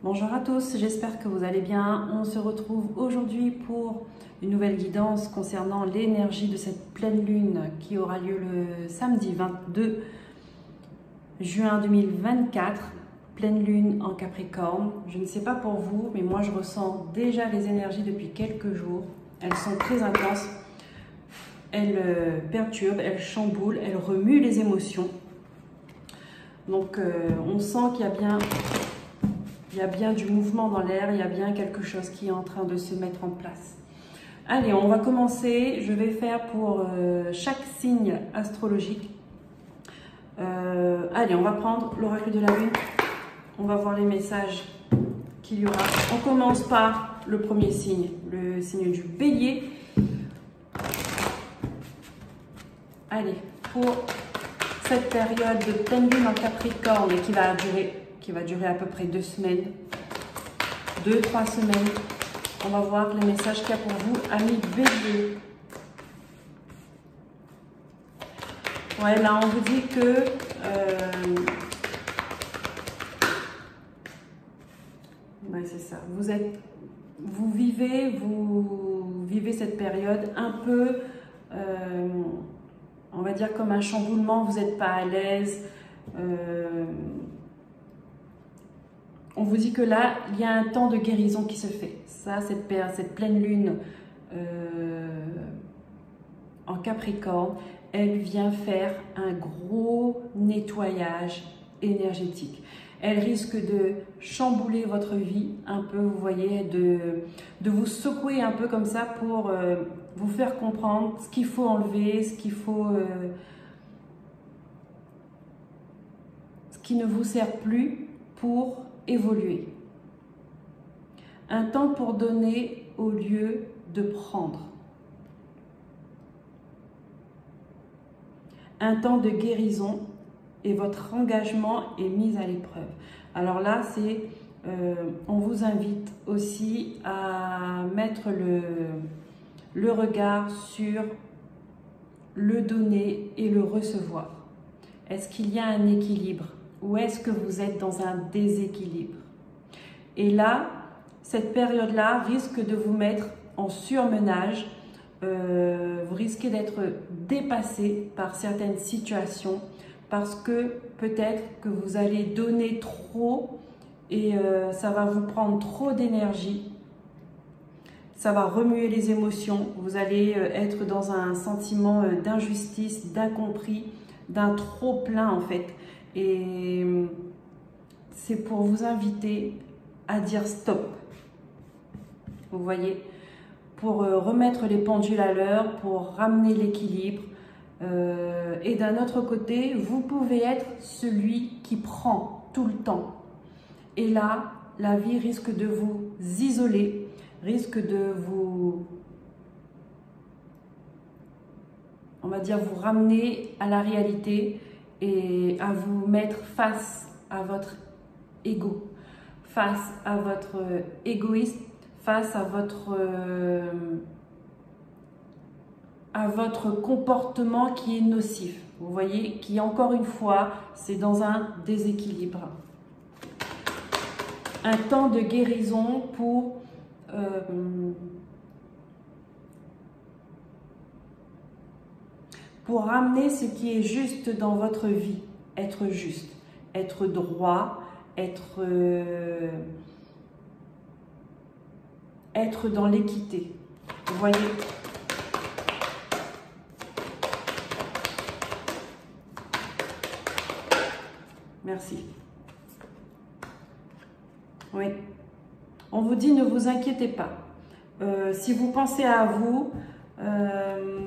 Bonjour à tous, j'espère que vous allez bien. On se retrouve aujourd'hui pour une nouvelle guidance concernant l'énergie de cette pleine lune qui aura lieu le samedi 22 juin 2024. Pleine lune en Capricorne. Je ne sais pas pour vous, mais moi je ressens déjà les énergies depuis quelques jours. Elles sont très intenses, elles perturbent, elles chamboulent, elles remuent les émotions. Donc on sent qu'il y a bien du mouvement dans l'air, il y a bien quelque chose qui est en train de se mettre en place. Allez, on va commencer. Je vais faire pour chaque signe astrologique. Allez, on va prendre l'oracle de la lune. On va voir les messages qu'il y aura. On commence par le premier signe, le signe du bélier. Allez, pour cette période de pleine lune en Capricorne et qui va durer à peu près 2 semaines, 2-3 semaines. On va voir les messages qu'il y a pour vous, amis bélier. Ouais, là, on vous dit que ouais, c'est ça. Vous vivez cette période un peu, on va dire comme un chamboulement. Vous n'êtes pas à l'aise. On vous dit que là, il y a un temps de guérison qui se fait. Ça, cette pleine lune en Capricorne, elle vient faire un gros nettoyage énergétique. Elle risque de chambouler votre vie un peu, vous voyez, de vous secouer un peu comme ça pour vous faire comprendre ce qu'il faut enlever, ce qui ne vous sert plus pour évoluer. Un temps pour donner au lieu de prendre. Un temps de guérison et votre engagement est mis à l'épreuve. Alors là, on vous invite aussi à mettre le regard sur le donner et le recevoir. Est-ce qu'il y a un équilibre ou est-ce que vous êtes dans un déséquilibre? Et là, cette période-là risque de vous mettre en surmenage. Vous risquez d'être dépassé par certaines situations parce que peut-être que vous allez donner trop et ça va vous prendre trop d'énergie. Ça va remuer les émotions. Vous allez être dans un sentiment d'injustice, d'incompris, d'un trop plein en fait. Et c'est pour vous inviter à dire stop. Vous voyez, pour remettre les pendules à l'heure, pour ramener l'équilibre. Et d'un autre côté, vous pouvez être celui qui prend tout le temps. Et là, la vie risque de vous isoler, risque de vous, on va dire, vous ramener à la réalité et à vous mettre face à votre ego, face à votre égoïsme, face à votre comportement qui est nocif. Vous voyez, qui encore une fois, c'est dans un déséquilibre. Un temps de guérison pour ramener ce qui est juste dans votre vie. Être juste, être droit, être dans l'équité. Vous voyez ? Merci. Oui. On vous dit, ne vous inquiétez pas. Si vous pensez à vous,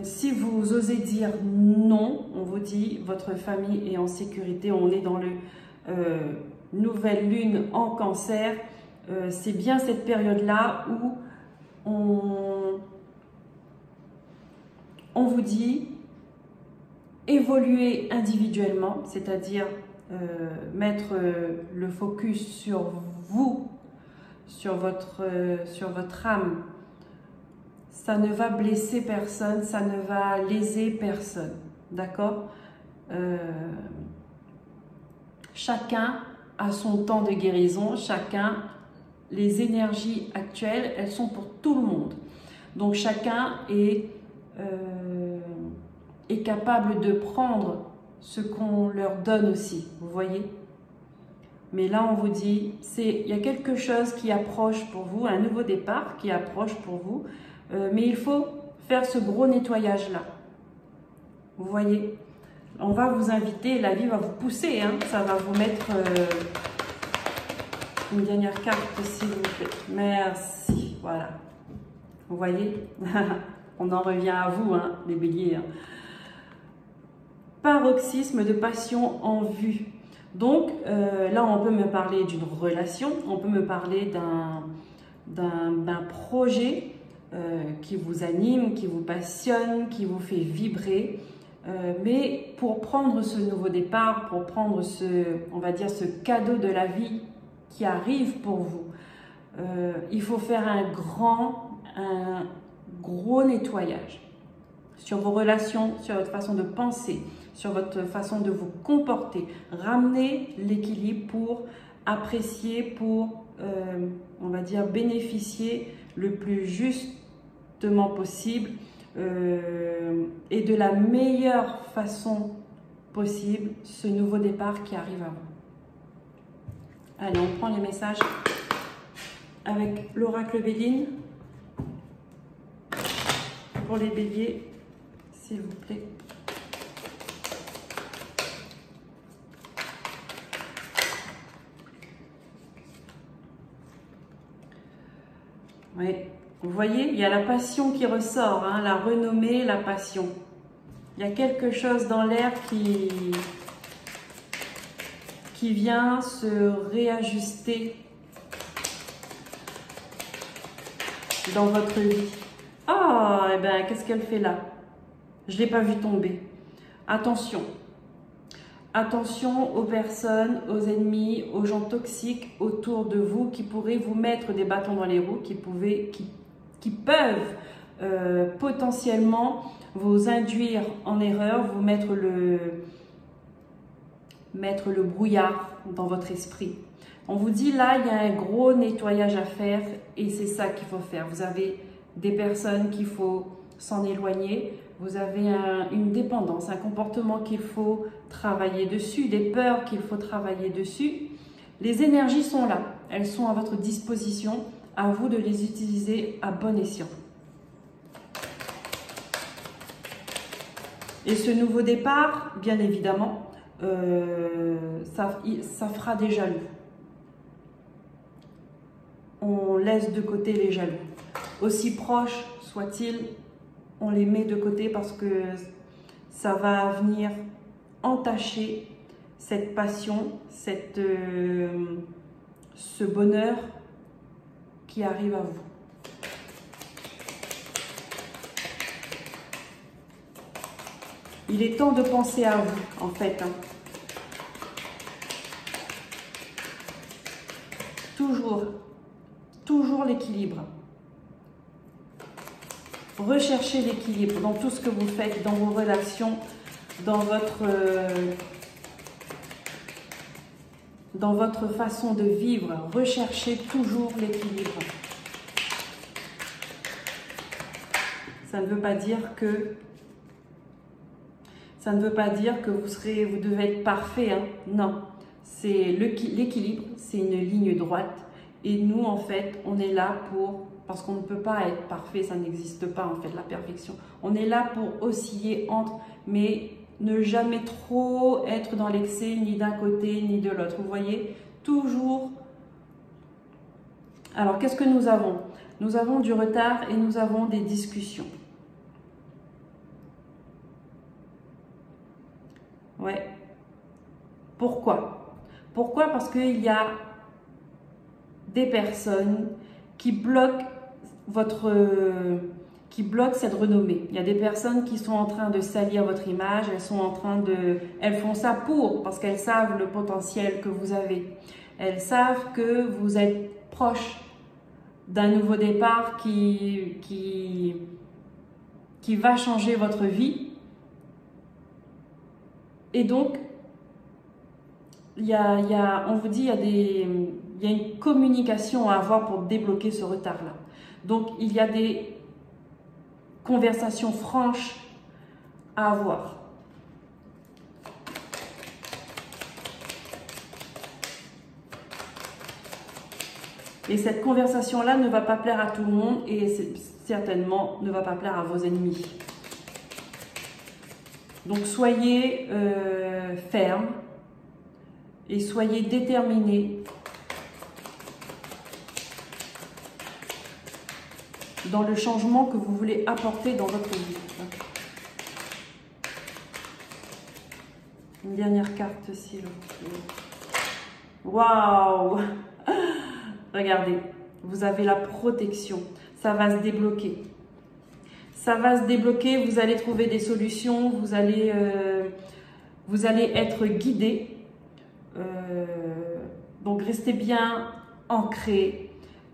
si vous osez dire non, on vous dit, votre famille est en sécurité. On est dans le nouvelle lune en Cancer. C'est bien cette période-là où on vous dit évoluer individuellement, c'est-à-dire mettre le focus sur vous, sur votre âme. Ça ne va blesser personne, ça ne va léser personne, d'accord? Chacun a son temps de guérison, chacun les énergies actuelles, elles sont pour tout le monde. Donc chacun est capable de prendre ce qu'on leur donne aussi, vous voyez. Mais là, on vous dit, il y a quelque chose qui approche pour vous, un nouveau départ qui approche pour vous, mais il faut faire ce gros nettoyage-là. Vous voyez, on va vous inviter, la vie va vous pousser, hein, ça va vous mettre une dernière carte, s'il vous plaît. Merci, voilà. Vous voyez, on en revient à vous, hein, les béliers. Hein. Paroxysme de passion en vue. Donc là, on peut me parler d'une relation, on peut me parler d'un projet qui vous anime, qui vous passionne, qui vous fait vibrer. Mais pour prendre ce nouveau départ, pour prendre on va dire, ce cadeau de la vie qui arrive pour vous, il faut faire un gros nettoyage sur vos relations, sur votre façon de penser, sur votre façon de vous comporter. Ramener l'équilibre pour apprécier, pour, on va dire, bénéficier le plus justement possible et de la meilleure façon possible ce nouveau départ qui arrive à vous. Allez, on prend les messages avec l'oracle Béline pour les béliers, s'il vous plaît. Oui, vous voyez, il y a la passion qui ressort, hein, la renommée, la passion. Il y a quelque chose dans l'air qui vient se réajuster dans votre vie. Ah, eh bien, qu'est-ce qu'elle fait là? Je ne l'ai pas vu tomber. Attention. Attention aux personnes, aux ennemis, aux gens toxiques autour de vous qui pourraient vous mettre des bâtons dans les roues, qui peuvent potentiellement vous induire en erreur, vous mettre le brouillard dans votre esprit. On vous dit là, il y a un gros nettoyage à faire et c'est ça qu'il faut faire. Vous avez des personnes qu'il faut s'en éloigner, vous avez une dépendance, un comportement qu'il faut travailler dessus, des peurs qu'il faut travailler dessus. Les énergies sont là, elles sont à votre disposition, à vous de les utiliser à bon escient. Et ce nouveau départ, bien évidemment, ça fera des jaloux. On laisse de côté les jaloux. Aussi proches soient-ils, on les met de côté parce que ça va venir entacher cette passion, ce bonheur qui arrive à vous. Il est temps de penser à vous, en fait. Hein. Toujours l'équilibre. Recherchez l'équilibre dans tout ce que vous faites, dans vos relations, dans votre façon de vivre. Recherchez toujours l'équilibre. Ça ne veut pas dire que vous devez être parfait. Hein. Non, c'est l'équilibre, c'est une ligne droite. Et nous, en fait, on est là parce qu'on ne peut pas être parfait, ça n'existe pas, en fait, la perfection. On est là pour osciller entre, mais ne jamais trop être dans l'excès, ni d'un côté, ni de l'autre. Vous voyez, toujours. Alors, qu'est-ce que nous avons? Nous avons du retard et nous avons des discussions. Ouais. Pourquoi? Pourquoi? Parce qu'il y a des personnes qui bloquent cette renommée. Il y a des personnes qui sont en train de salir votre image, elles font ça parce qu'elles savent le potentiel que vous avez. Elles savent que vous êtes proche d'un nouveau départ qui va changer votre vie. Et donc, on vous dit, il il y a une communication à avoir pour débloquer ce retard-là. Donc, il y a des conversations franches à avoir. Et cette conversation-là ne va pas plaire à tout le monde et certainement ne va pas plaire à vos ennemis. Donc soyez ferme et soyez déterminé dans le changement que vous voulez apporter dans votre vie. Une dernière carte, s'il vous plaît. Waouh! Regardez, vous avez la protection. Ça va se débloquer. Ça va se débloquer, vous allez trouver des solutions, vous allez être guidé. Donc restez bien ancré.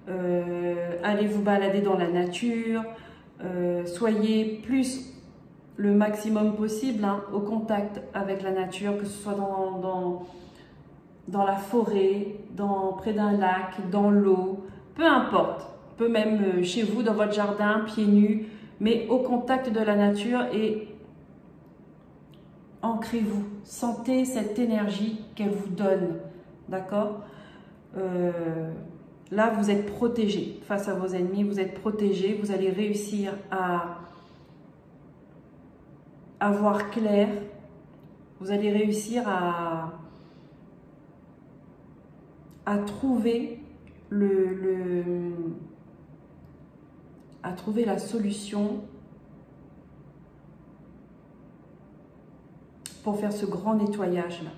Allez vous balader dans la nature. Soyez plus le maximum possible au contact avec la nature, que ce soit dans la forêt, près d'un lac, dans l'eau, peu importe. Peu même chez vous, dans votre jardin, pieds nus, mais au contact de la nature et ancrez-vous. Sentez cette énergie qu'elle vous donne, d'accord? Là, vous êtes protégé face à vos ennemis, vous êtes protégé, vous allez réussir à voir clair, vous allez réussir à trouver à trouver la solution pour faire ce grand nettoyage là,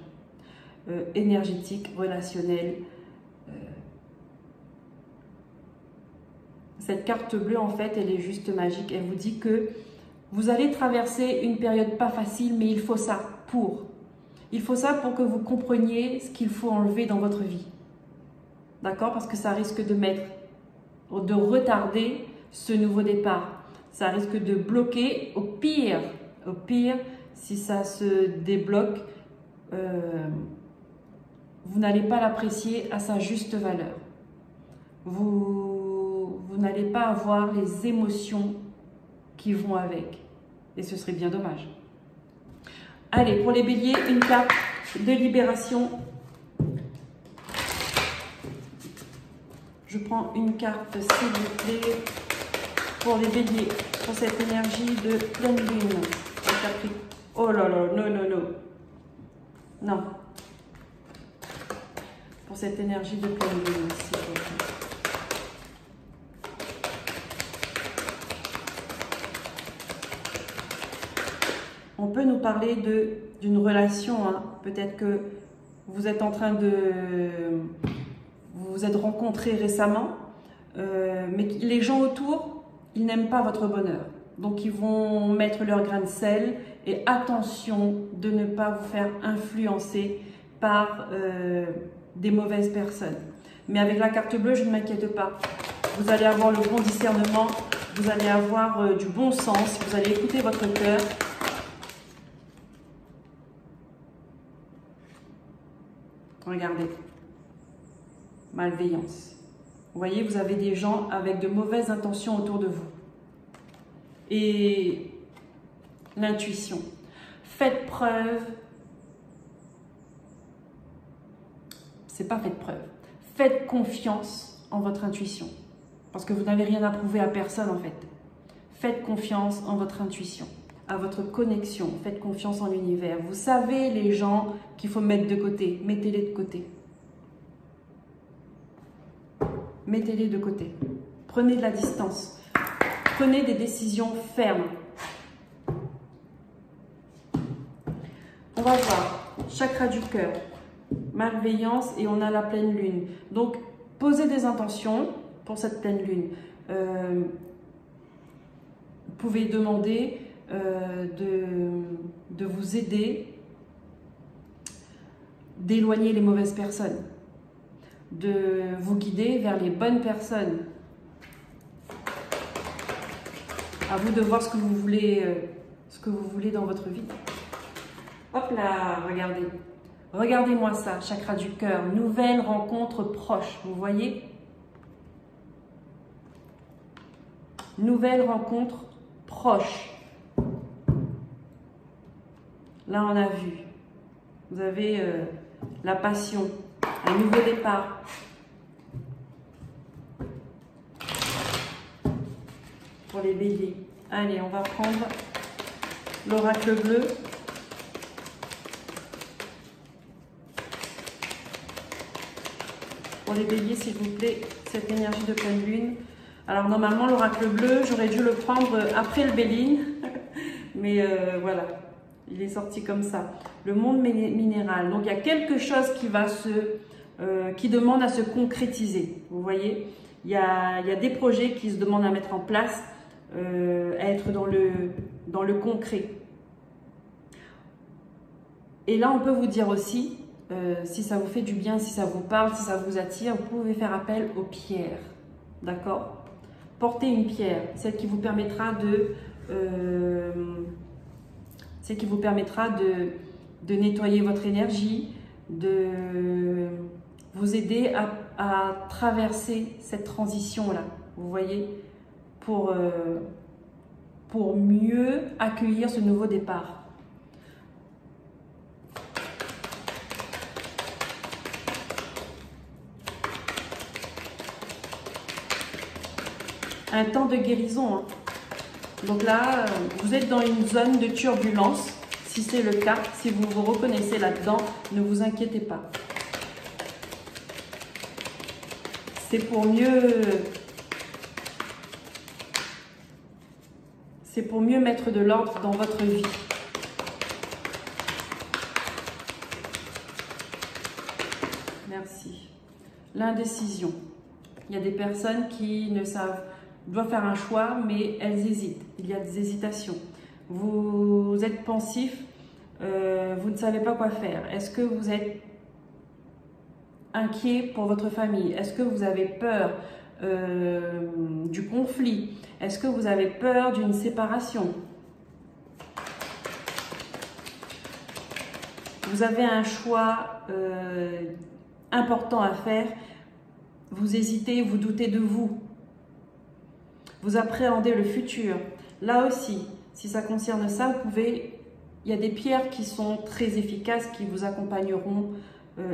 énergétique, relationnel. Cette carte bleue, en fait, elle est juste magique. Elle vous dit que vous allez traverser une période pas facile, mais il faut ça pour. Il faut ça pour que vous compreniez ce qu'il faut enlever dans votre vie. D'accord? Parce que ça risque de retarder ce nouveau départ. Ça risque de bloquer. Au pire, si ça se débloque, vous n'allez pas l'apprécier à sa juste valeur. Vous n'allez pas avoir les émotions qui vont avec. Et ce serait bien dommage. Allez, pour les béliers, une carte de libération. Je prends une carte, s'il vous plaît, pour les béliers, pour cette énergie de pleine lune. Oh là là, non, non, non. Non. Pour cette énergie de pleine lune, s'il vous plaît. On peut nous parler d'une relation. Peut-être que vous êtes en train de... Vous vous êtes rencontrés récemment, mais les gens autour, ils n'aiment pas votre bonheur. Donc, ils vont mettre leur grain de sel. Et attention de ne pas vous faire influencer par des mauvaises personnes. Mais avec la carte bleue, je ne m'inquiète pas. Vous allez avoir le bon discernement, vous allez avoir du bon sens, vous allez écouter votre cœur. Regardez. Malveillance. Vous voyez, vous avez des gens avec de mauvaises intentions autour de vous. Et l'intuition. Faites preuve. C'est pas faites preuve. Faites confiance en votre intuition. Parce que vous n'avez rien à prouver à personne en fait. Faites confiance en votre intuition, à votre connexion. Faites confiance en l'univers. Vous savez les gens qu'il faut mettre de côté. Mettez-les de côté. Mettez-les de côté. Prenez de la distance. Prenez des décisions fermes. On va voir. Chakra du cœur. Malveillance et on a la pleine lune. Donc, posez des intentions pour cette pleine lune. Vous pouvez demander de vous aider, d'éloigner les mauvaises personnes, de vous guider vers les bonnes personnes. À vous de voir ce que vous voulez dans votre vie. Hop là, regardez. Regardez-moi ça, chakra du cœur. Nouvelle rencontre proche, vous voyez? Nouvelle rencontre proche. Là, on a vu. Vous avez la passion, un nouveau départ. Pour les béliers. Allez, on va prendre l'oracle bleu. Pour les béliers, s'il vous plaît, cette énergie de pleine lune. Alors, normalement, l'oracle bleu, j'aurais dû le prendre après le béline. Mais voilà, il est sorti comme ça. Le monde minéral. Donc, il y a quelque chose qui demande à se concrétiser. Vous voyez, il y a des projets qui se demandent à mettre en place, à être dans le concret. Et là, on peut vous dire aussi, si ça vous fait du bien, si ça vous parle, si ça vous attire, vous pouvez faire appel aux pierres. D'accord? Portez une pierre, celle qui vous permettra de nettoyer votre énergie, de vous aider à traverser cette transition-là. Vous voyez? Pour mieux accueillir ce nouveau départ. Un temps de guérison. Hein. Donc là, vous êtes dans une zone de turbulence. Si c'est le cas, si vous vous reconnaissez là-dedans, ne vous inquiétez pas. C'est pour mieux mettre de l'ordre dans votre vie. Merci. L'indécision. Il y a des personnes qui doivent faire un choix, mais elles hésitent. Il y a des hésitations. Vous êtes pensif, vous ne savez pas quoi faire. Est-ce que vous êtes inquiet pour votre famille? Est-ce que vous avez peur du conflit? Est-ce que vous avez peur d'une séparation? Vous avez un choix important à faire. Vous hésitez, vous doutez de vous. Vous appréhendez le futur. Là aussi, si ça concerne ça, il y a des pierres qui sont très efficaces, qui vous accompagneront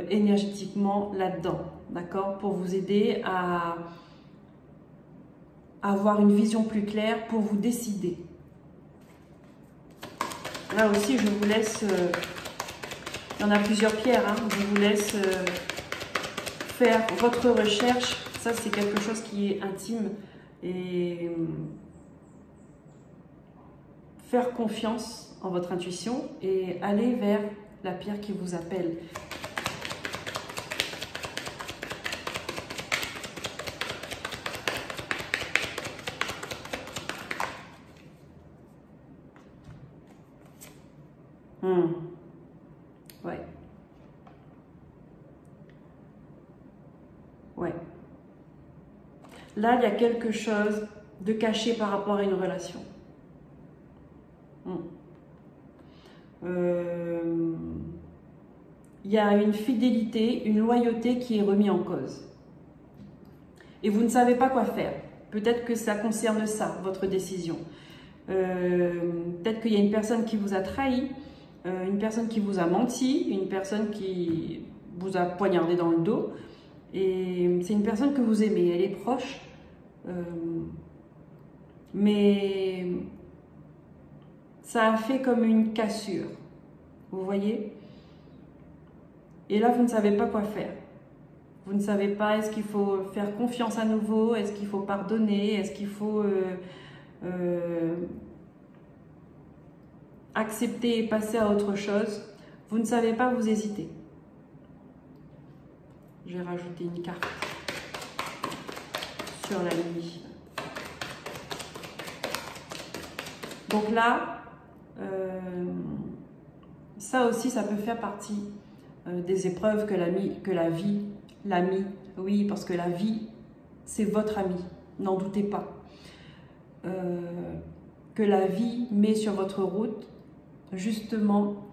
énergétiquement là-dedans, d'accord? Pour vous aider à avoir une vision plus claire, pour vous décider. Là aussi, je vous laisse, il y en a plusieurs pierres, hein, je vous laisse faire votre recherche. Ça, c'est quelque chose qui est intime. Et faire confiance en votre intuition et aller vers la pierre qui vous appelle. Ouais. Ouais. Là, il y a quelque chose de caché par rapport à une relation. Il y a une fidélité, une loyauté qui est remise en cause. Et vous ne savez pas quoi faire. Peut-être que ça concerne ça, votre décision. Peut-être qu'il y a une personne qui vous a trahi, une personne qui vous a menti, une personne qui vous a poignardé dans le dos. Et c'est une personne que vous aimez, elle est proche. Mais ça a fait comme une cassure. Vous voyez? Et là, vous ne savez pas quoi faire. Vous ne savez pas, est-ce qu'il faut faire confiance à nouveau? Est-ce qu'il faut pardonner? Est-ce qu'il faut accepter et passer à autre chose? Vous ne savez pas, vous hésitez. Je vais rajouter une carte sur la nuit. Donc là, ça aussi, ça peut faire partie des épreuves que la vie, l'ami, oui, parce que la vie, c'est votre ami, n'en doutez pas. Que la vie met sur votre route, justement,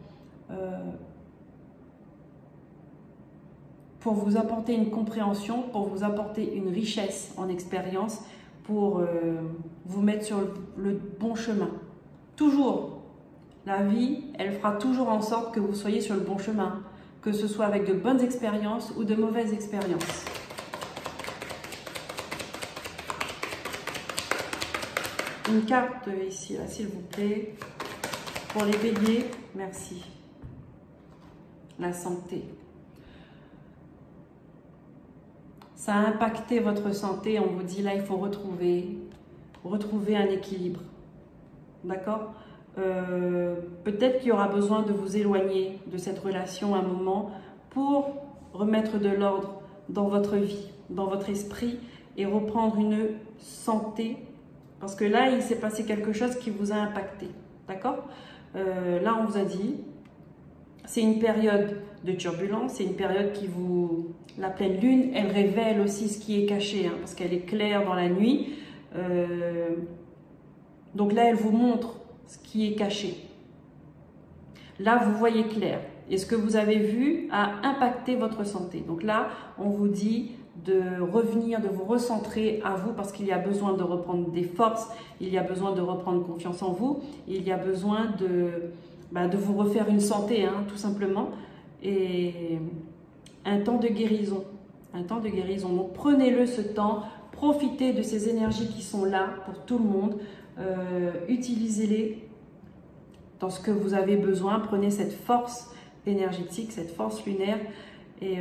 pour vous apporter une compréhension, pour vous apporter une richesse en expérience, pour vous mettre sur le bon chemin. Toujours, la vie, elle fera toujours en sorte que vous soyez sur le bon chemin, que ce soit avec de bonnes expériences ou de mauvaises expériences. Une carte ici, là, s'il vous plaît, pour les béliers, merci. La santé. Ça a impacté votre santé, on vous dit là, il faut retrouver un équilibre. D'accord? Peut-être qu'il y aura besoin de vous éloigner de cette relation un moment pour remettre de l'ordre dans votre vie, dans votre esprit et reprendre une santé. Parce que là, il s'est passé quelque chose qui vous a impacté. D'accord? Là, on vous a dit, c'est une période de turbulence, c'est une période qui vous... La pleine lune, elle révèle aussi ce qui est caché, hein, parce qu'elle est claire dans la nuit. Donc là, elle vous montre ce qui est caché. Là, vous voyez clair. Et ce que vous avez vu a impacté votre santé. Donc là, on vous dit de revenir, de vous recentrer à vous parce qu'il y a besoin de reprendre des forces, il y a besoin de reprendre confiance en vous, il y a besoin de vous refaire une santé, hein, tout simplement. Et un temps de guérison. Un temps de guérison. Donc prenez-le ce temps, profitez de ces énergies qui sont là pour tout le monde. Utilisez-les dans ce que vous avez besoin. Prenez cette force énergétique, cette force lunaire. Et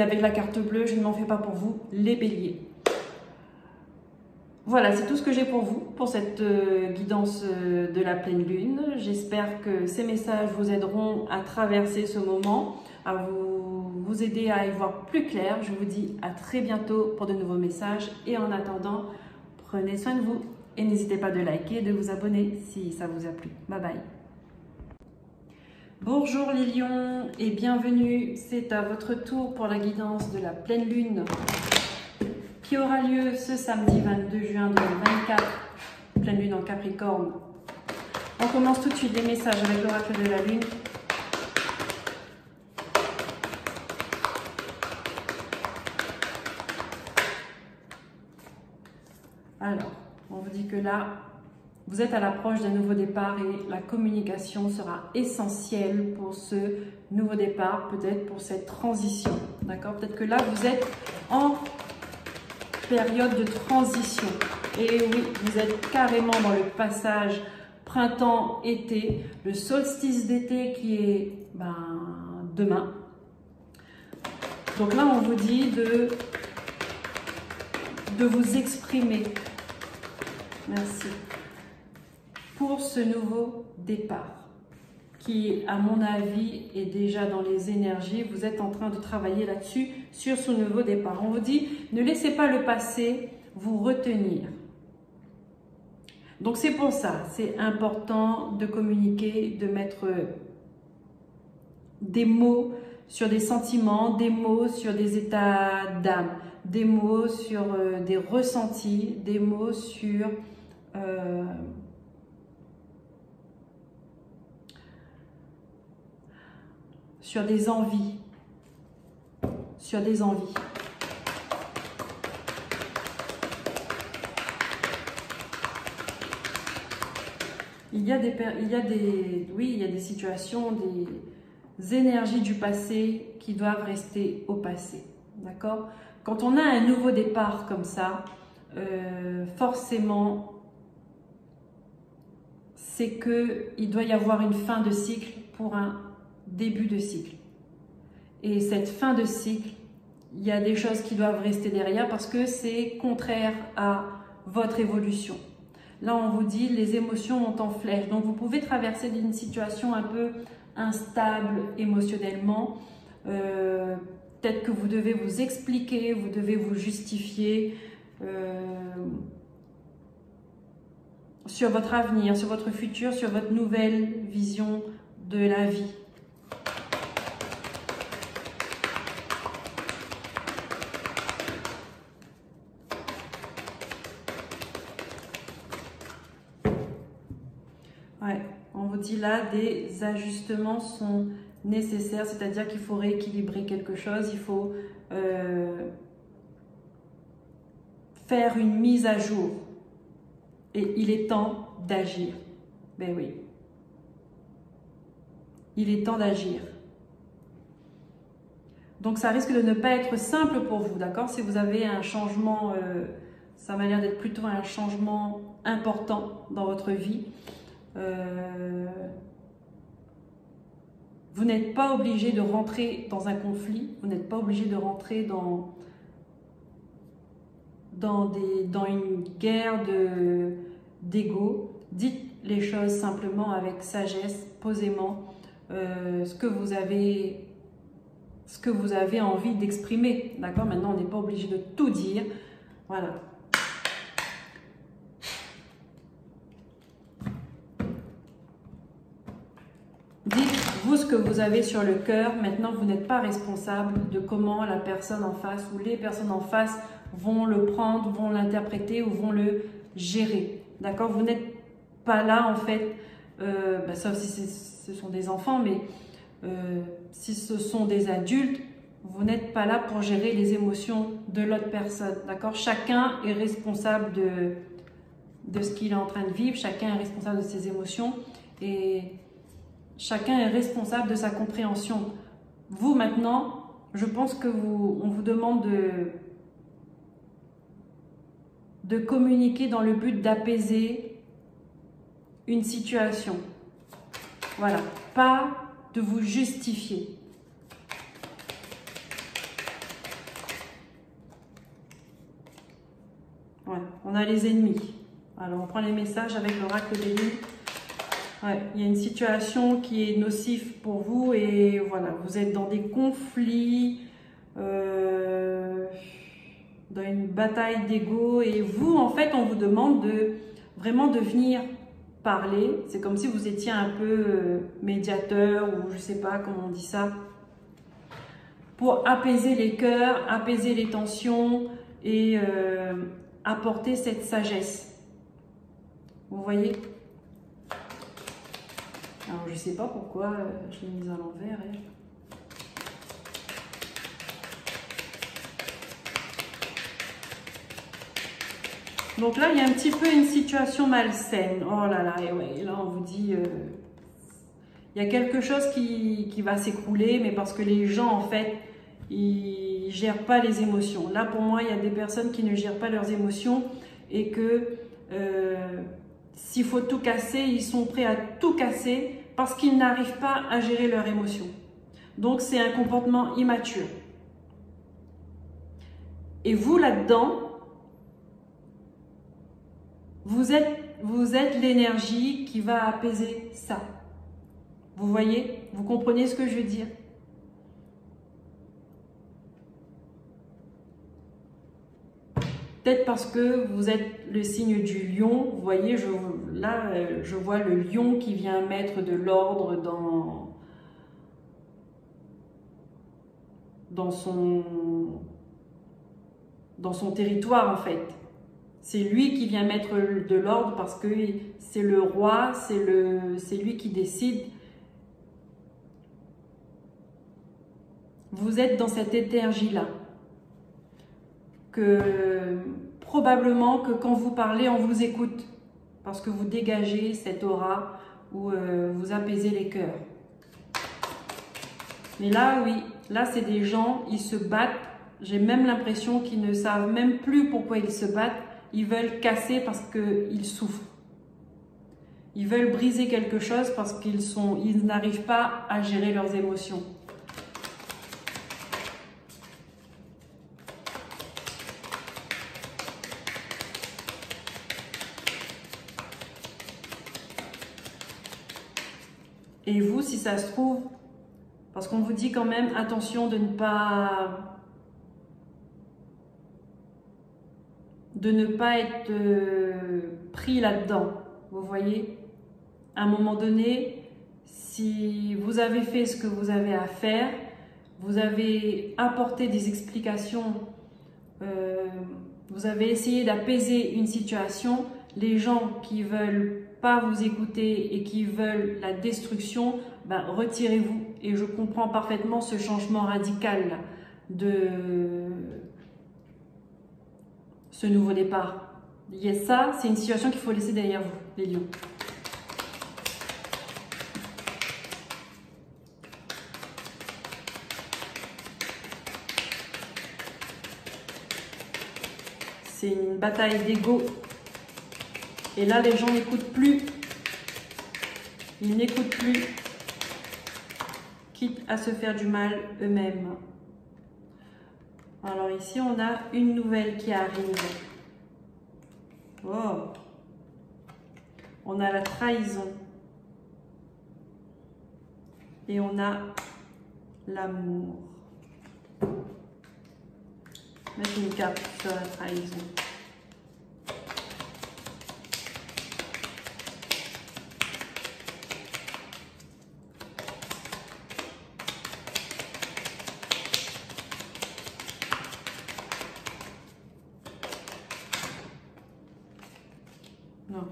avec la carte bleue, je ne m'en fais pas pour vous, les béliers. Voilà, c'est tout ce que j'ai pour vous, pour cette guidance de la pleine lune. J'espère que ces messages vous aideront à traverser ce moment, à vous aider à y voir plus clair. Je vous dis à très bientôt pour de nouveaux messages. Et en attendant, prenez soin de vous. Et n'hésitez pas de liker et de vous abonner si ça vous a plu. Bye bye. Bonjour les lions et bienvenue. C'est à votre tour pour la guidance de la pleine lune qui aura lieu ce samedi 22 juin 2024, pleine lune en Capricorne. On commence tout de suite les messages avec l'oracle de la lune. Alors, on vous dit que là, vous êtes à l'approche d'un nouveau départ et la communication sera essentielle pour ce nouveau départ, peut-être pour cette transition. D'accord? Peut-être que là, vous êtes en période de transition. Et oui, vous êtes carrément dans le passage printemps-été, le solstice d'été qui est demain. Donc là, on vous dit de vous exprimer. Merci. Pour ce nouveau départ, qui, à mon avis, est déjà dans les énergies. Vous êtes en train de travailler là-dessus, sur ce nouveau départ. On vous dit, ne laissez pas le passé vous retenir. Donc c'est pour ça, c'est important de communiquer, de mettre des mots sur des sentiments, des mots sur des états d'âme, des mots sur des ressentis, des mots sur des envies, sur des envies. Il y a des situations, des énergies du passé qui doivent rester au passé, d'accord? Quand on a un nouveau départ comme ça, forcément, c'est qu'il doit y avoir une fin de cycle pour un début de cycle. Et cette fin de cycle, il y a des choses qui doivent rester derrière parce que c'est contraire à votre évolution. Là, on vous dit, les émotions montent en flèche. Donc, vous pouvez traverser une situation un peu instable émotionnellement. Peut-être que vous devez vous expliquer, vous devez vous justifier sur votre avenir, sur votre futur, sur votre nouvelle vision de la vie. Ouais, on vous dit là, des ajustements sont nécessaire, c'est-à-dire qu'il faut rééquilibrer quelque chose, il faut faire une mise à jour. Et il est temps d'agir. Ben oui. Il est temps d'agir. Donc ça risque de ne pas être simple pour vous, d'accord? Si vous avez un changement, ça m'a l'air d'être plutôt un changement important dans votre vie. Vous n'êtes pas obligé de rentrer dans un conflit, vous n'êtes pas obligé de rentrer dans une guerre d'ego. Dites les choses simplement avec sagesse, posément, ce que vous avez envie d'exprimer, d'accord? Maintenant, on n'est pas obligé de tout dire, voilà. Dites-vous ce que vous avez sur le cœur. Maintenant, vous n'êtes pas responsable de comment la personne en face ou les personnes en face vont le prendre, vont l'interpréter ou vont le gérer, d'accord? Vous n'êtes pas là, en fait, sauf si ce sont des enfants, mais si ce sont des adultes, vous n'êtes pas là pour gérer les émotions de l'autre personne, d'accord? Chacun est responsable de ce qu'il est en train de vivre, chacun est responsable de ses émotions et chacun est responsable de sa compréhension. Vous, maintenant, je pense que on vous demande de communiquer dans le but d'apaiser une situation. Voilà, pas de vous justifier. Ouais, on a les ennemis. Alors, on prend les messages avec l'oracle des lunes. Ouais, il y a une situation qui est nocive pour vous et voilà, vous êtes dans des conflits, dans une bataille d'ego et vous, en fait, on vous demande vraiment de venir parler. C'est comme si vous étiez un peu médiateur ou je sais pas comment on dit ça, pour apaiser les cœurs, apaiser les tensions et apporter cette sagesse. Vous voyez? Alors, je ne sais pas pourquoi je l'ai mise à l'envers. Donc là, il y a un petit peu une situation malsaine. Oh là là, et ouais, là, on vous dit... il y a quelque chose qui va s'écrouler, mais parce que les gens, en fait, ils ne gèrent pas les émotions. Là, pour moi, il y a des personnes qui ne gèrent pas leurs émotions et que... s'il faut tout casser, ils sont prêts à tout casser parce qu'ils n'arrivent pas à gérer leurs émotions. Donc, c'est un comportement immature. Et vous, là-dedans, vous êtes l'énergie qui va apaiser ça. Vous voyez? Vous comprenez ce que je veux dire? Peut-être parce que vous êtes le signe du lion. Vous voyez, là, je vois le lion qui vient mettre de l'ordre dans son territoire, en fait. C'est lui qui vient mettre de l'ordre parce que c'est le roi, c'est lui qui décide. Vous êtes dans cette énergie-là. Probablement que quand vous parlez, on vous écoute parce que vous dégagez cette aura où vous apaisez les cœurs. Mais là, oui, là, c'est des gens, ils se battent. J'ai même l'impression qu'ils ne savent même plus pourquoi ils se battent. Ils veulent casser parce qu'ils souffrent. Ils veulent briser quelque chose parce qu'ils n'arrivent pas à gérer leurs émotions. Et vous, si ça se trouve, parce qu'on vous dit quand même, attention de ne pas être pris là-dedans. Vous voyez? À un moment donné, si vous avez fait ce que vous avez à faire, vous avez apporté des explications, vous avez essayé d'apaiser une situation, les gens qui veulent pas vous écouter et qui veulent la destruction, ben, retirez-vous et je comprends parfaitement ce changement radical là, de ce nouveau départ. Ça, c'est une situation qu'il faut laisser derrière vous, les lions. C'est une bataille d'ego. Et là, les gens n'écoutent plus. Ils n'écoutent plus, quitte à se faire du mal eux-mêmes. Alors ici, on a une nouvelle qui arrive. Oh. On a la trahison. Et on a l'amour. Mettre une carte sur la trahison. Non.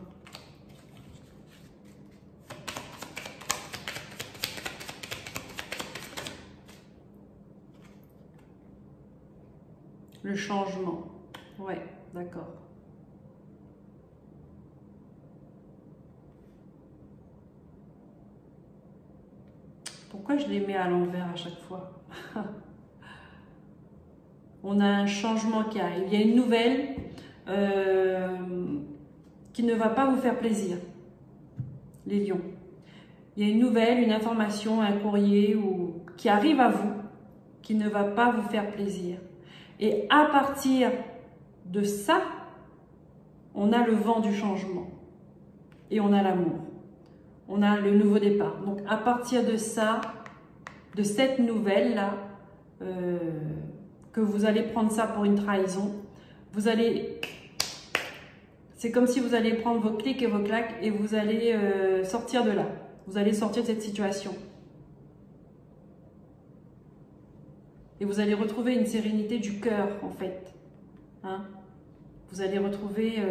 Le changement. Ouais, d'accord. Pourquoi je les mets à l'envers à chaque fois? On a un changement qui arrive. Il y a une nouvelle qui ne va pas vous faire plaisir, les lions. Il y a une nouvelle, une information, un courrier qui arrive à vous, qui ne va pas vous faire plaisir. Et à partir de ça, on a le vent du changement. Et on a l'amour. On a le nouveau départ. Donc à partir de ça, de cette nouvelle-là, que vous allez prendre ça pour une trahison, vous allez... C'est comme si vous allez prendre vos clics et vos claques et vous allez sortir de là. Vous allez sortir de cette situation. Et vous allez retrouver une sérénité du cœur, en fait. Hein? Vous allez retrouver...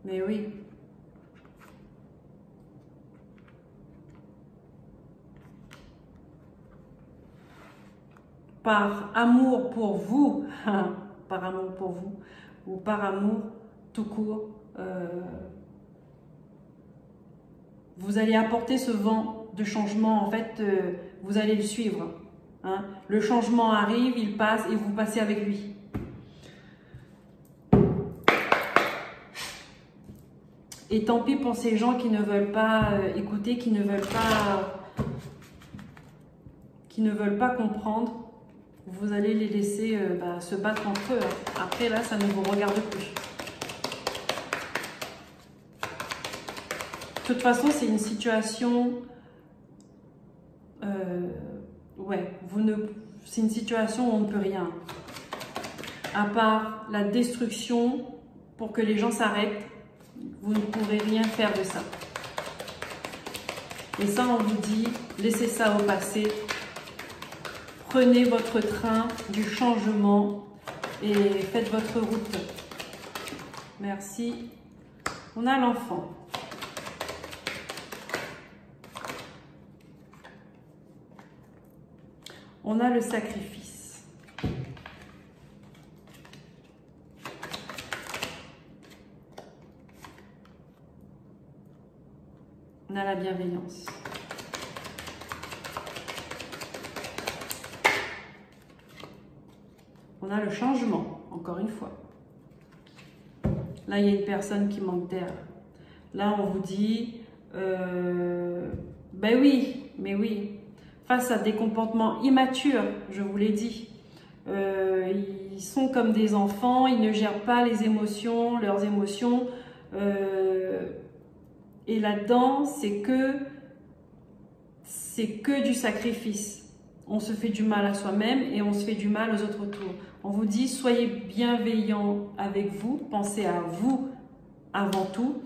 Mais oui. Par amour pour vous, par amour pour vous, ou par amour tout court, vous allez apporter ce vent de changement, en fait, vous allez le suivre. Hein. Le changement arrive, il passe et vous passez avec lui. Et tant pis pour ces gens qui ne veulent pas écouter, qui ne veulent pas comprendre. Vous allez les laisser se battre entre eux. Après, là, ça ne vous regarde plus. De toute façon, c'est une situation... c'est une situation où on ne peut rien. À part la destruction, pour que les gens s'arrêtent, vous ne pourrez rien faire de ça. Et ça, on vous dit, laissez ça au passé. Prenez votre train du changement et faites votre route. Merci. On a l'enfant. On a le sacrifice. On a la bienveillance. On a le changement, encore une fois. Là, il y a une personne qui manque d'air. Là, on vous dit, ben oui, mais oui, face à des comportements immatures, je vous l'ai dit, ils sont comme des enfants, ils ne gèrent pas les émotions, leurs émotions, et là-dedans, c'est que du sacrifice. On se fait du mal à soi-même et on se fait du mal aux autres autour. On vous dit, soyez bienveillants avec vous, pensez à vous avant tout.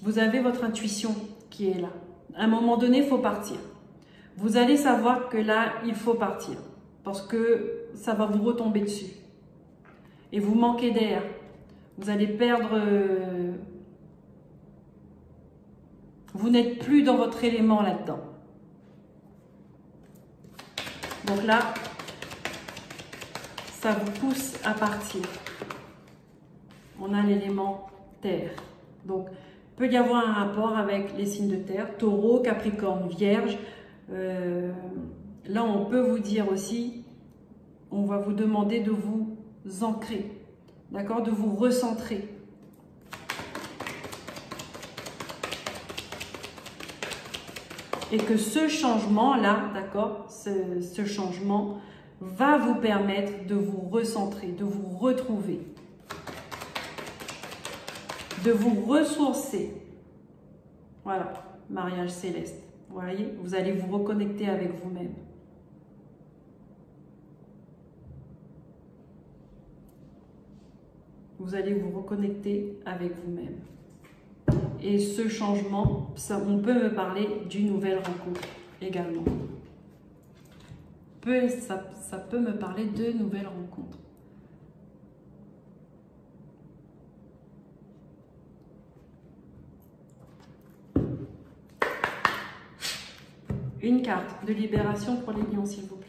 Vous avez votre intuition qui est là. À un moment donné, il faut partir. Vous allez savoir que là, il faut partir parce que ça va vous retomber dessus. et vous manquez d'air. Vous allez perdre... vous n'êtes plus dans votre élément là-dedans. Donc là, ça vous pousse à partir. On a l'élément terre. Donc, il peut y avoir un rapport avec les signes de terre, Taureau, Capricorne, Vierge. Là, on peut vous dire aussi, on va vous demander de vous ancrer, d'accord, de vous recentrer. Et que ce changement-là, d'accord, ce changement va vous permettre de vous recentrer, de vous retrouver, de vous ressourcer. Voilà, mariage céleste. Vous voyez, vous allez vous reconnecter avec vous-même. Vous allez vous reconnecter avec vous-même. Et ce changement, on peut me parler d'une nouvelle rencontre également. Ça peut me parler de nouvelles rencontres. Une carte de libération pour les lions, s'il vous plaît.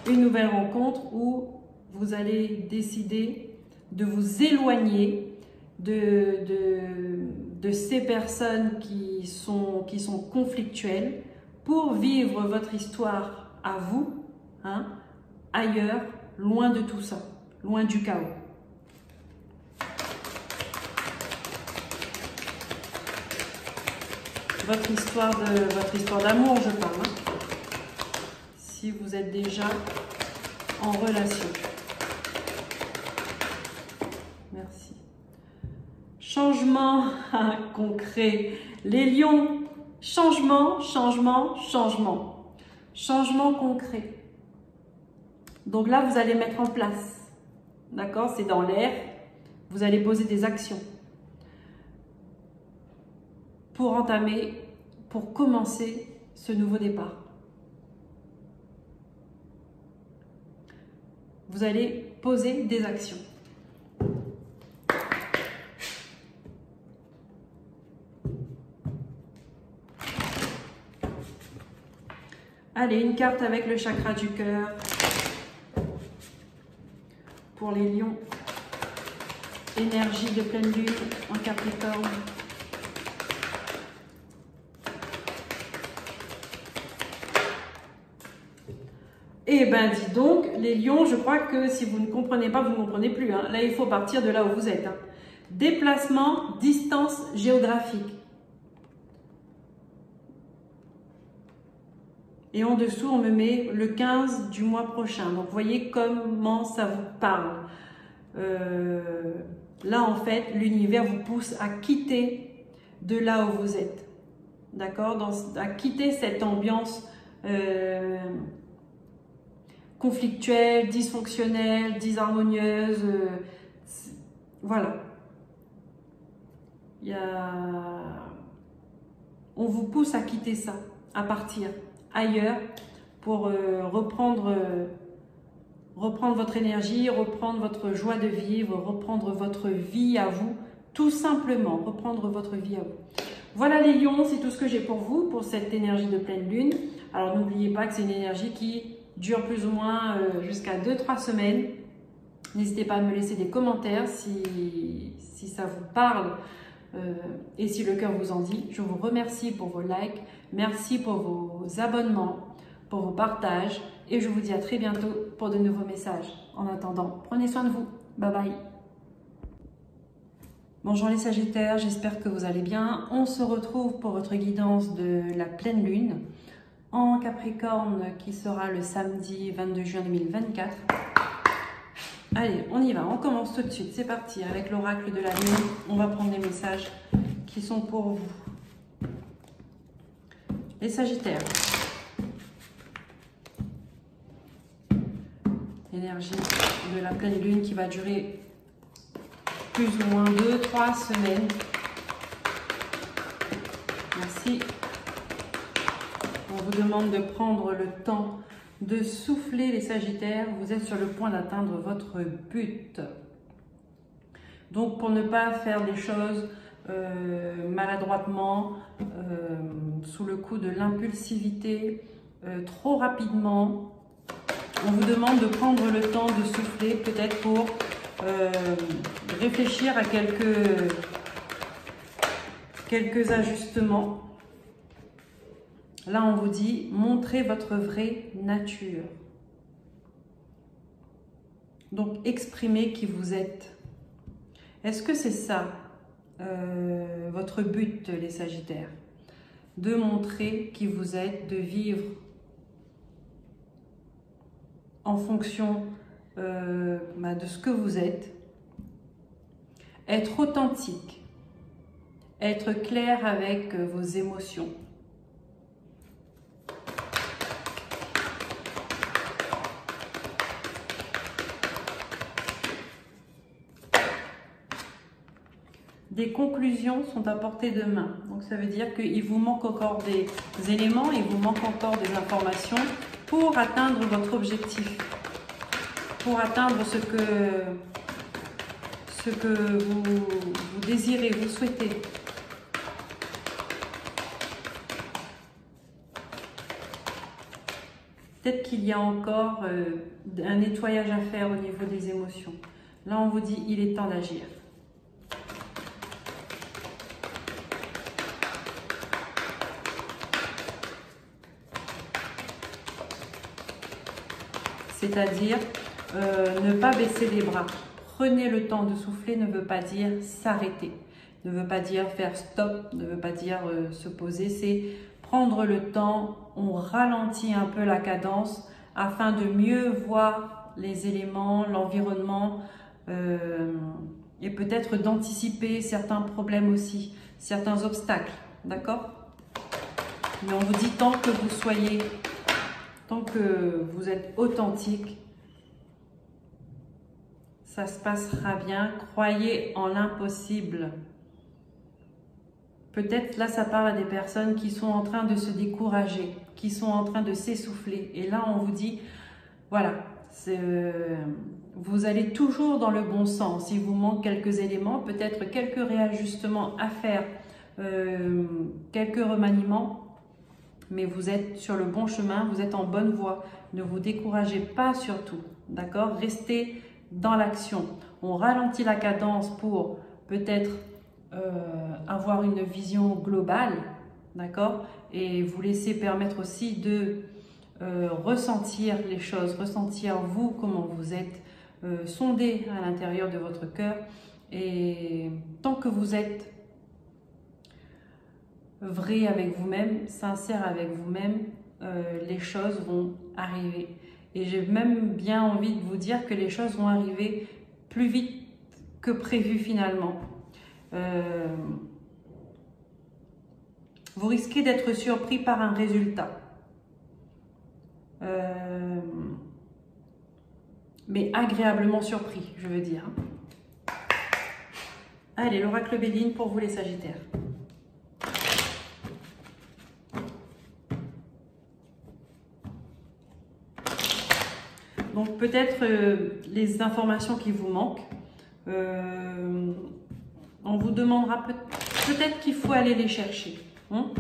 Une nouvelle rencontre où vous allez décider de vous éloigner de ces personnes qui sont conflictuelles pour vivre votre histoire à vous, hein, ailleurs, loin de tout ça, loin du chaos. Votre histoire d'amour, je parle. Hein. Si vous êtes déjà en relation. Merci. Changement concret. Les lions, changement, changement, changement. Changement concret. Donc là, vous allez mettre en place. D'accord? C'est dans l'air. Vous allez poser des actions. Pour entamer, pour commencer ce nouveau départ. Vous allez poser des actions. Allez, une carte avec le chakra du cœur. Pour les lions, énergie de pleine lune en Capricorne. Eh bien, dis donc, les lions, je crois que si vous ne comprenez pas, vous ne comprenez plus. Hein. Là, il faut partir de là où vous êtes. Hein. Déplacement, distance géographique. Et en dessous, on me met le 15 du mois prochain. Donc, vous voyez comment ça vous parle. Là, en fait, l'univers vous pousse à quitter de là où vous êtes. D'accord? À quitter cette ambiance conflictuelle, dysfonctionnelle, disharmonieuse. Voilà. On vous pousse à quitter ça, à partir ailleurs pour reprendre votre énergie, reprendre votre joie de vivre, reprendre votre vie à vous, tout simplement, reprendre votre vie à vous. Voilà les lions, c'est tout ce que j'ai pour vous, pour cette énergie de pleine lune. Alors n'oubliez pas que c'est une énergie qui dure plus ou moins jusqu'à 2-3 semaines. N'hésitez pas à me laisser des commentaires si ça vous parle et si le cœur vous en dit. Je vous remercie pour vos likes, merci pour vos abonnements, pour vos partages et je vous dis à très bientôt pour de nouveaux messages. En attendant, prenez soin de vous. Bye bye. Bonjour les Sagittaires, j'espère que vous allez bien. On se retrouve pour votre guidance de la pleine lune en Capricorne qui sera le samedi 22 juin 2024. Allez, on y va, on commence tout de suite. C'est parti avec l'oracle de la lune. On va prendre les messages qui sont pour vous. Les Sagittaires. L'énergie de la pleine lune qui va durer plus ou moins 2-3 semaines. Merci. On vous demande de prendre le temps de souffler les Sagittaires. Vous êtes sur le point d'atteindre votre but. Donc pour ne pas faire des choses maladroitement, sous le coup de l'impulsivité, trop rapidement, on vous demande de prendre le temps de souffler, peut-être pour réfléchir à quelques ajustements. Là, on vous dit, montrez votre vraie nature. Donc, exprimez qui vous êtes. Est-ce que c'est ça, votre but, les Sagittaires? De montrer qui vous êtes, de vivre en fonction de ce que vous êtes. Être authentique. Être clair avec vos émotions. Des conclusions sont à portée de main. Donc ça veut dire qu'il vous manque encore des éléments, il vous manque encore des informations pour atteindre votre objectif, pour atteindre ce que vous désirez, vous souhaitez. Peut-être qu'il y a encore un nettoyage à faire au niveau des émotions. Là, on vous dit, il est temps d'agir. C'est-à-dire ne pas baisser les bras. Prenez le temps de souffler ne veut pas dire s'arrêter, ne veut pas dire faire stop, ne veut pas dire se poser, c'est prendre le temps, on ralentit un peu la cadence afin de mieux voir les éléments, l'environnement et peut-être d'anticiper certains problèmes aussi, certains obstacles, d'accord? Mais on vous dit tant que vous soyez, tant que vous êtes authentique, ça se passera bien. Croyez en l'impossible. Peut-être là, ça parle à des personnes qui sont en train de se décourager, qui sont en train de s'essouffler. Et là, on vous dit, voilà, vous allez toujours dans le bon sens. Il vous manque quelques éléments, peut-être quelques réajustements à faire, quelques remaniements. Mais vous êtes sur le bon chemin, vous êtes en bonne voie. Ne vous découragez pas surtout, d'accord? Restez dans l'action. On ralentit la cadence pour peut-être avoir une vision globale, d'accord? Et vous laisser permettre aussi de ressentir les choses, ressentir vous, comment vous êtes, sonder à l'intérieur de votre cœur. Et tant que vous êtes vrai avec vous-même, sincère avec vous-même, les choses vont arriver. Et j'ai même bien envie de vous dire que les choses vont arriver plus vite que prévu finalement. Vous risquez d'être surpris par un résultat. Mais agréablement surpris, je veux dire. Allez, l'oracle Béline pour vous les Sagittaires. Donc peut-être les informations qui vous manquent, on vous demandera peut-être qu'il faut aller les chercher. Hein,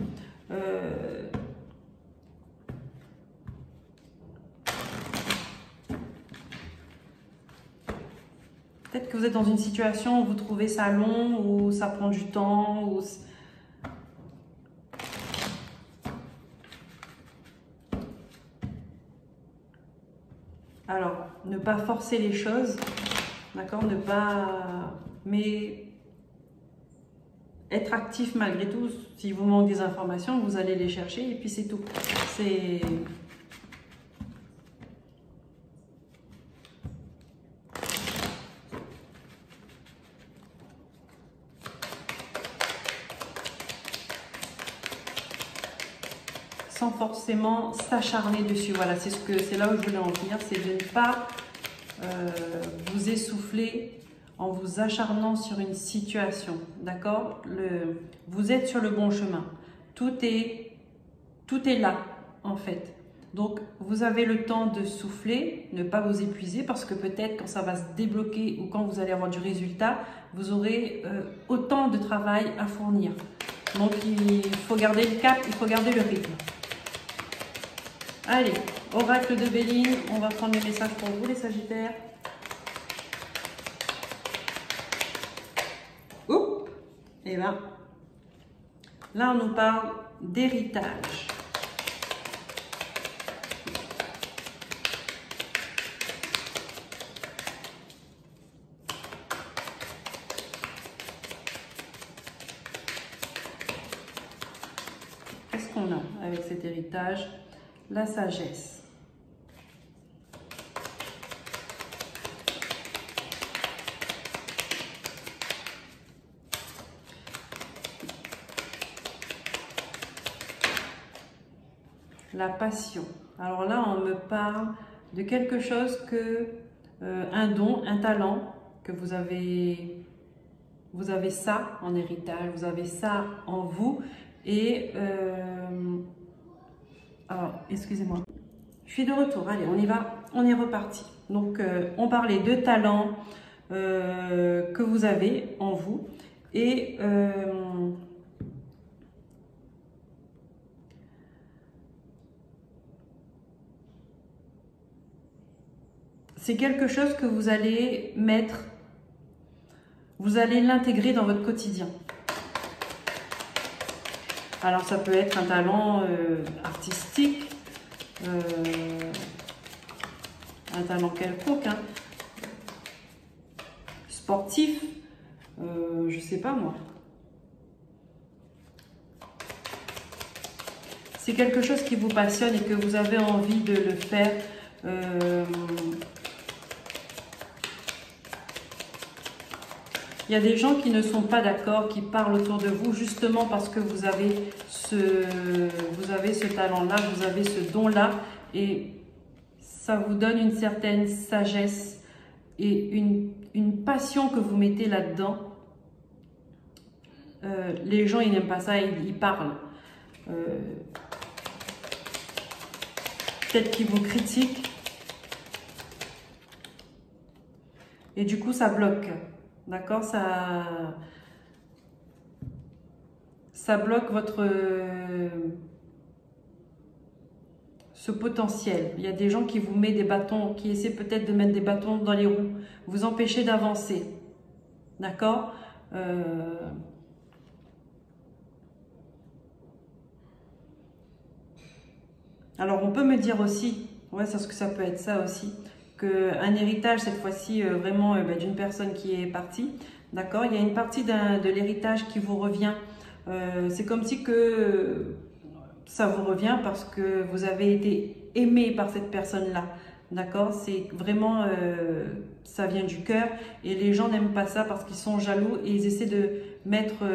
peut-être que vous êtes dans une situation où vous trouvez ça long, où ça prend du temps, où... Alors, ne pas forcer les choses, d'accord, ne pas... Mais être actif malgré tout. S'il vous manque des informations, vous allez les chercher et puis c'est tout. C'est... sans forcément s'acharner dessus. Voilà, c'est là où je voulais en venir, c'est de ne pas vous essouffler en vous acharnant sur une situation, d'accord? Vous êtes sur le bon chemin. Tout est là, en fait. Donc, vous avez le temps de souffler, ne pas vous épuiser, parce que peut-être quand ça va se débloquer ou quand vous allez avoir du résultat, vous aurez autant de travail à fournir. Donc, il faut garder le cap, il faut garder le rythme. Allez, oracle de Béline, on va prendre les messages pour vous, les Sagittaires. Oups, et bien, là, on nous parle d'héritage. Qu'est-ce qu'on a avec cet héritage? La sagesse. La passion. Alors là, on me parle de quelque chose que, un don, un talent, que vous avez ça en héritage, vous avez ça en vous. Et, alors, excusez-moi, je suis de retour, allez, on y va, on est reparti. Donc, on parlait de talent que vous avez en vous. Et c'est quelque chose que vous allez mettre, vous allez l'intégrer dans votre quotidien. Alors ça peut être un talent artistique, un talent quelconque, hein, sportif, je sais pas moi. C'est quelque chose qui vous passionne et que vous avez envie de le faire. Il y a des gens qui ne sont pas d'accord, qui parlent autour de vous justement parce que vous avez ce talent-là, vous avez ce don-là et ça vous donne une certaine sagesse et une passion que vous mettez là-dedans. Les gens, ils n'aiment pas ça, ils parlent. Peut-être qu'ils vous critiquent et du coup, ça bloque. D'accord, ça bloque ce potentiel. Il y a des gens qui vous mettent des bâtons, qui essaient peut-être de mettre des bâtons dans les roues, vous empêcher d'avancer. D'accord? Alors, on peut me dire aussi, ouais, c'est ce que ça peut être ça aussi, qu'un héritage, cette fois-ci, vraiment d'une personne qui est partie, d'accord? Il y a une partie de l'héritage qui vous revient. C'est comme si que ça vous revient parce que vous avez été aimé par cette personne-là, d'accord? C'est vraiment, ça vient du cœur et les gens n'aiment pas ça parce qu'ils sont jaloux et ils essaient de mettre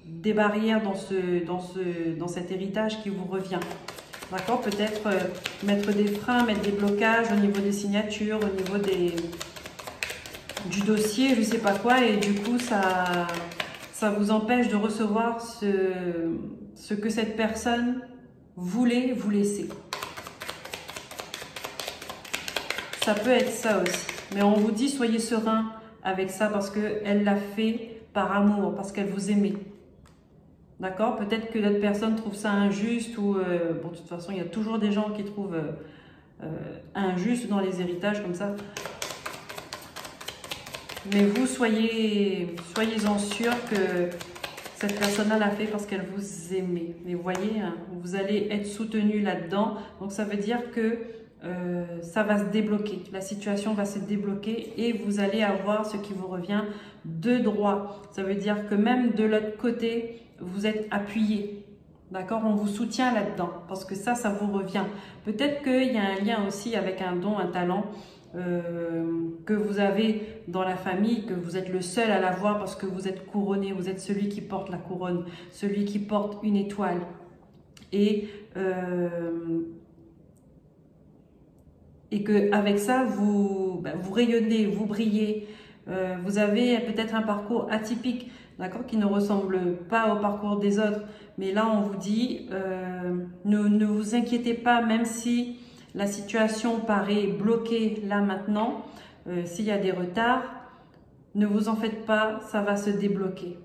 des barrières dans cet héritage qui vous revient. D'accord, peut-être mettre des freins, mettre des blocages au niveau des signatures, au niveau du dossier, je ne sais pas quoi, et du coup, ça vous empêche de recevoir ce que cette personne voulait vous laisser. Ça peut être ça aussi. Mais on vous dit, soyez serein avec ça parce qu'elle l'a fait par amour, parce qu'elle vous aimait. D'accord? Peut-être que d'autres personnes trouvent ça injuste ou... bon, de toute façon, il y a toujours des gens qui trouvent injuste dans les héritages comme ça. Mais vous, soyez-en sûr que cette personne-là l'a fait parce qu'elle vous aimait. Mais vous voyez, hein, vous allez être soutenu là-dedans. Donc, ça veut dire que ça va se débloquer. La situation va se débloquer et vous allez avoir ce qui vous revient de droit. Ça veut dire que même de l'autre côté, vous êtes appuyé. D'accord? On vous soutient là-dedans parce que ça vous revient. Peut-être qu'il y a un lien aussi avec un don, un talent que vous avez dans la famille, que vous êtes le seul à l'avoir parce que vous êtes couronné, vous êtes celui qui porte la couronne, celui qui porte une étoile. Et et qu'avec ça, vous rayonnez, vous brillez. Vous avez peut-être un parcours atypique, d'accord, qui ne ressemble pas au parcours des autres. Mais là, on vous dit, ne vous inquiétez pas, même si la situation paraît bloquée là maintenant, s'il y a des retards, ne vous en faites pas, ça va se débloquer.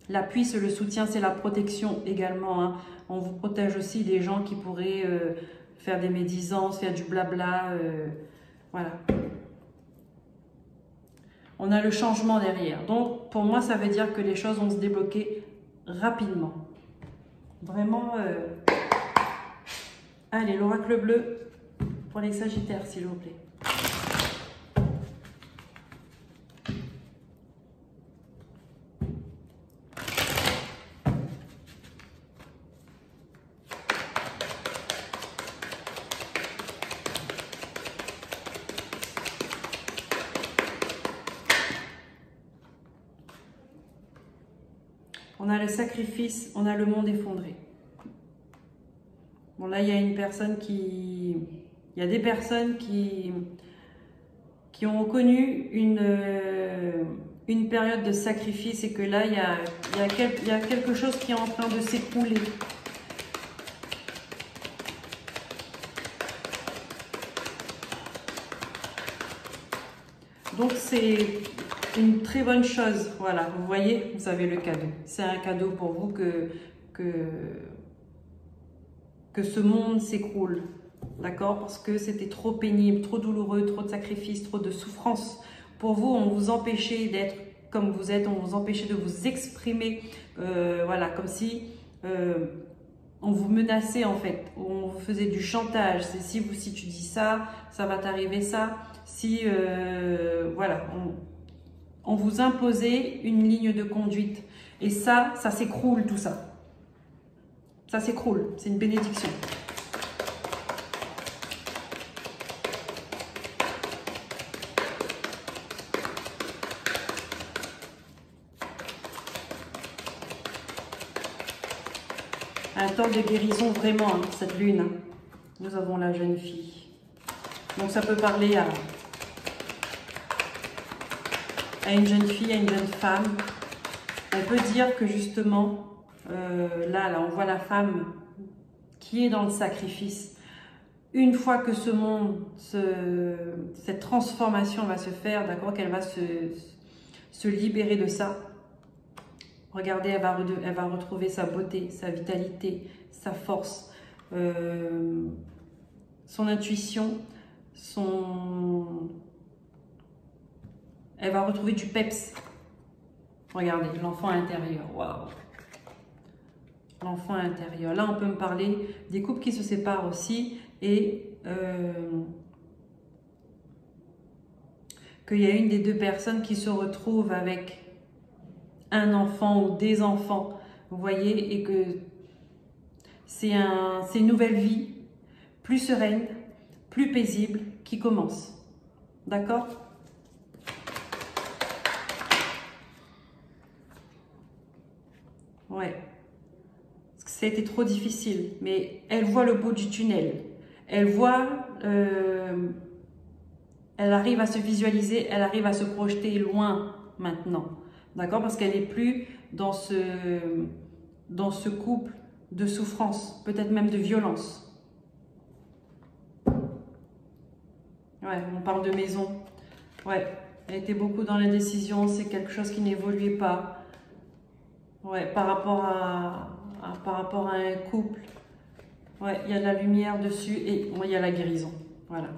L'appui, c'est le soutien, c'est la protection également, hein. On vous protège aussi des gens qui pourraient faire des médisances, faire du blabla. Voilà. On a le changement derrière. Donc, pour moi, ça veut dire que les choses vont se débloquer rapidement. Vraiment. Allez, l'oracle bleu pour les Sagittaires, s'il vous plaît. On a le sacrifice, on a le monde effondré. Bon, là, il y a une personne qui... Il y a des personnes qui ont connu une période de sacrifice et que là, il y a quelque chose qui est en train de s'écrouler. Donc, c'est une très bonne chose. Voilà, vous voyez, vous avez le cadeau. C'est un cadeau pour vous que ce monde s'écroule. D'accord? Parce que c'était trop pénible, trop douloureux, trop de sacrifices, trop de souffrance. Pour vous, on vous empêchait d'être comme vous êtes, on vous empêchait de vous exprimer. Voilà, comme si on vous menaçait en fait. On vous faisait du chantage. C'est si tu dis ça, ça va t'arriver ça. Si, voilà, on vous imposait une ligne de conduite. Et ça s'écroule tout ça. Ça s'écroule, c'est une bénédiction. Un temps de guérison vraiment, hein, cette lune. Hein. Nous avons la jeune fille. Donc ça peut parler à une jeune fille, à une jeune femme. On peut dire que justement, là, on voit la femme qui est dans le sacrifice. Une fois que ce monde, cette transformation va se faire, d'accord, qu'elle va se libérer de ça. Regardez, elle va retrouver sa beauté, sa vitalité, sa force, son intuition, elle va retrouver du peps. Regardez, l'enfant intérieur, waouh! L'enfant intérieur. Là, on peut me parler des couples qui se séparent aussi et qu'il y a une des deux personnes qui se retrouve avec un enfant ou des enfants, vous voyez, et que c'est une nouvelle vie, plus sereine, plus paisible, qui commence. D'accord? Ouais. Parce que ça a été trop difficile, mais elle voit le bout du tunnel. Elle voit, elle arrive à se visualiser, elle arrive à se projeter loin maintenant. D'accord? Parce qu'elle n'est plus dans ce couple de souffrance, peut-être même de violence. Ouais, on parle de maison. Ouais, elle était beaucoup dans l'indécision, c'est quelque chose qui n'évoluait pas. Ouais, par rapport à un couple. Ouais, il y a de la lumière dessus et il y a la guérison. Voilà.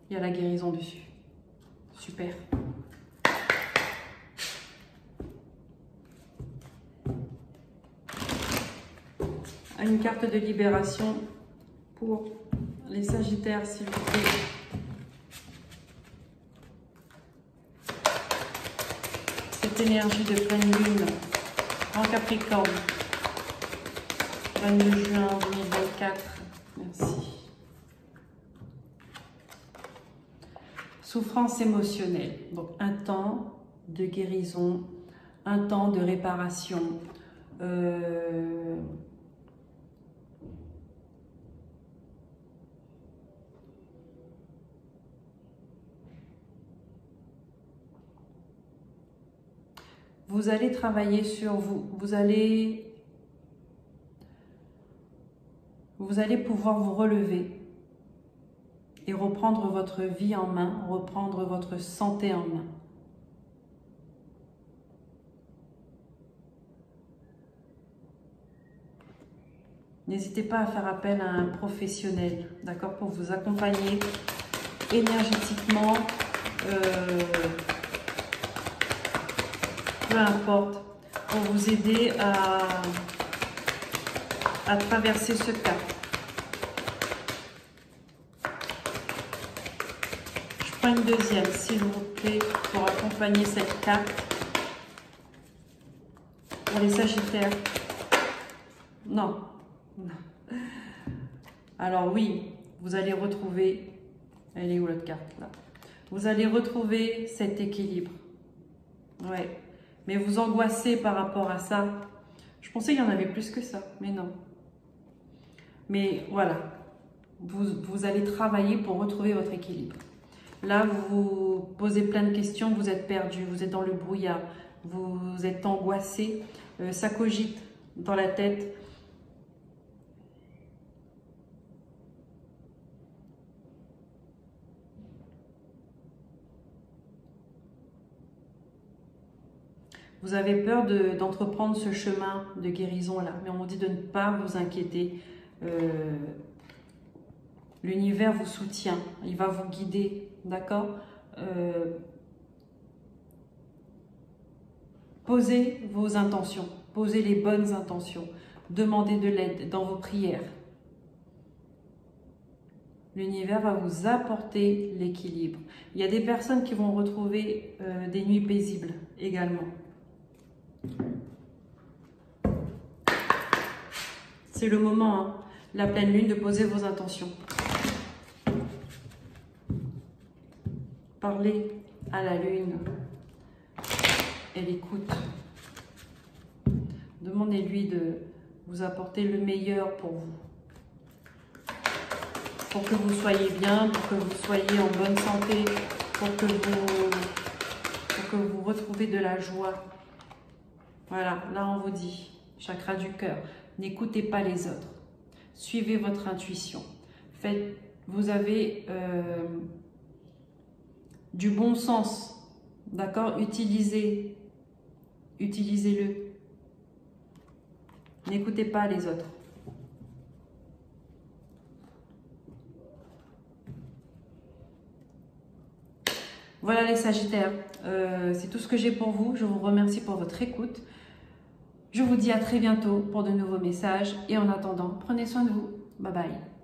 Il y a la guérison dessus. Super. Une carte de libération pour les Sagittaires, s'il vous plaît. Cette énergie de pleine lune en Capricorne. 22 juin 2024. Merci. Souffrance émotionnelle. Donc un temps de guérison, un temps de réparation. vous allez travailler sur vous. Vous allez pouvoir vous relever et reprendre votre vie en main, reprendre votre santé en main. N'hésitez pas à faire appel à un professionnel, d'accord, pour vous accompagner énergétiquement, peu importe, pour vous aider à traverser ce cap. Je prends une deuxième, s'il vous plaît, pour accompagner cette carte. Pour les Sagittaires. Non. Alors oui, vous allez retrouver, elle est où l'autre carte là? Vous allez retrouver cet équilibre. Ouais, mais vous angoissez par rapport à ça. Je pensais qu'il y en avait plus que ça, mais non. Mais voilà, vous allez travailler pour retrouver votre équilibre. Là, vous vous posez plein de questions, vous êtes perdu, vous êtes dans le brouillard, vous êtes angoissé, ça cogite dans la tête. Vous avez peur d'entreprendre ce chemin de guérison-là, mais on vous dit de ne pas vous inquiéter. L'univers vous soutient, il va vous guider, d'accord? Posez vos intentions, posez les bonnes intentions, demandez de l'aide dans vos prières. L'univers va vous apporter l'équilibre. Il y a des personnes qui vont retrouver des nuits paisibles également. C'est le moment, hein, la pleine lune, de poser vos intentions. Parlez à la lune. Elle écoute. Demandez-lui de vous apporter le meilleur pour vous. Pour que vous soyez bien, pour que vous soyez en bonne santé, pour que vous retrouviez de la joie. Voilà, là on vous dit, chakra du cœur, n'écoutez pas les autres. Suivez votre intuition. Vous avez du bon sens, d'accord? Utilisez-le. N'écoutez pas les autres. Voilà les Sagittaires, c'est tout ce que j'ai pour vous. Je vous remercie pour votre écoute. Je vous dis à très bientôt pour de nouveaux messages. Et en attendant, prenez soin de vous. Bye bye.